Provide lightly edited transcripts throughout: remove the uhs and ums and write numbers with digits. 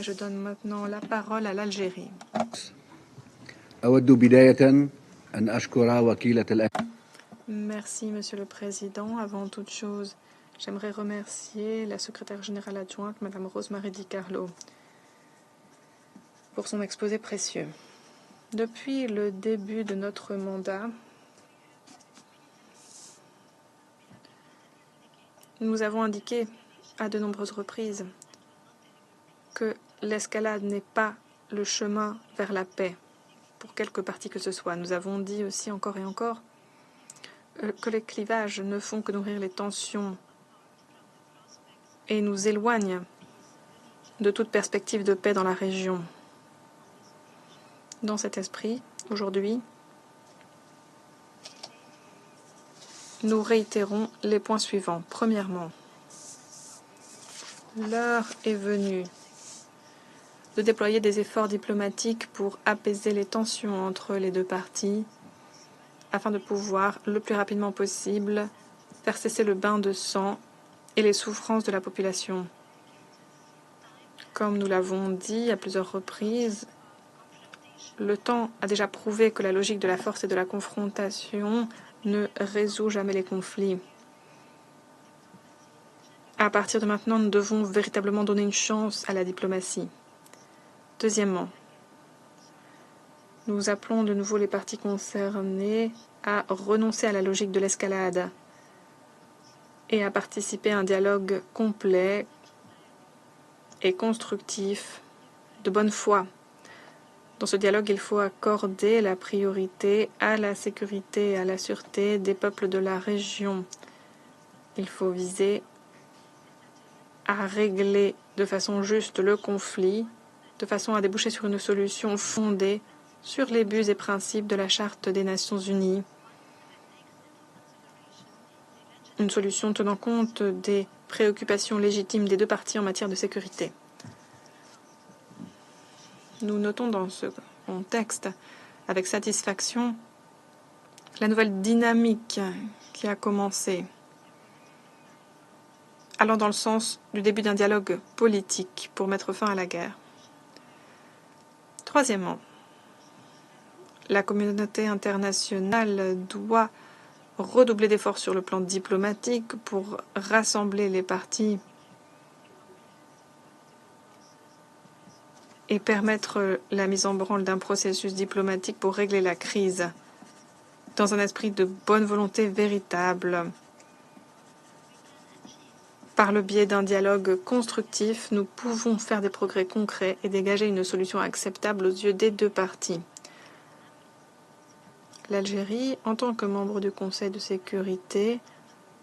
Je donne maintenant la parole à l'Algérie. Merci, Monsieur le Président. Avant toute chose, j'aimerais remercier la secrétaire générale adjointe, Madame Rosemary Di Carlo, pour son exposé précieux. Depuis le début de notre mandat, nous avons indiqué à de nombreuses reprises que l'escalade n'est pas le chemin vers la paix, pour quelque partie que ce soit. Nous avons dit aussi encore et encore que les clivages ne font que nourrir les tensions et nous éloignent de toute perspective de paix dans la région. Dans cet esprit, aujourd'hui, nous réitérons les points suivants. Premièrement, l'heure est venue de déployer des efforts diplomatiques pour apaiser les tensions entre les deux parties afin de pouvoir, le plus rapidement possible, faire cesser le bain de sang et les souffrances de la population. Comme nous l'avons dit à plusieurs reprises, le temps a déjà prouvé que la logique de la force et de la confrontation ne résout jamais les conflits. À partir de maintenant, nous devons véritablement donner une chance à la diplomatie. Deuxièmement, nous appelons de nouveau les parties concernées à renoncer à la logique de l'escalade et à participer à un dialogue complet et constructif, de bonne foi. Dans ce dialogue, il faut accorder la priorité à la sécurité et à la sûreté des peuples de la région. Il faut viser à régler de façon juste le conflit, de façon à déboucher sur une solution fondée sur les buts et principes de la Charte des Nations Unies. Une solution tenant compte des préoccupations légitimes des deux parties en matière de sécurité. Nous notons dans ce contexte, avec satisfaction, la nouvelle dynamique qui a commencé, allant dans le sens du début d'un dialogue politique pour mettre fin à la guerre. Troisièmement, la communauté internationale doit redoubler d'efforts sur le plan diplomatique pour rassembler les parties et permettre la mise en branle d'un processus diplomatique pour régler la crise dans un esprit de bonne volonté véritable. Par le biais d'un dialogue constructif, nous pouvons faire des progrès concrets et dégager une solution acceptable aux yeux des deux parties. L'Algérie, en tant que membre du Conseil de sécurité,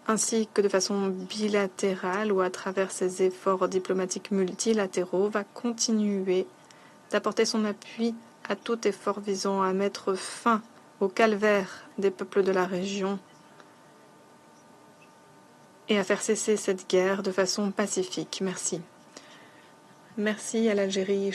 ainsi que de façon bilatérale ou à travers ses efforts diplomatiques multilatéraux, va continuer d'apporter son appui à tout effort visant à mettre fin au calvaire des peuples de la région et à faire cesser cette guerre de façon pacifique. Merci. Merci à l'Algérie.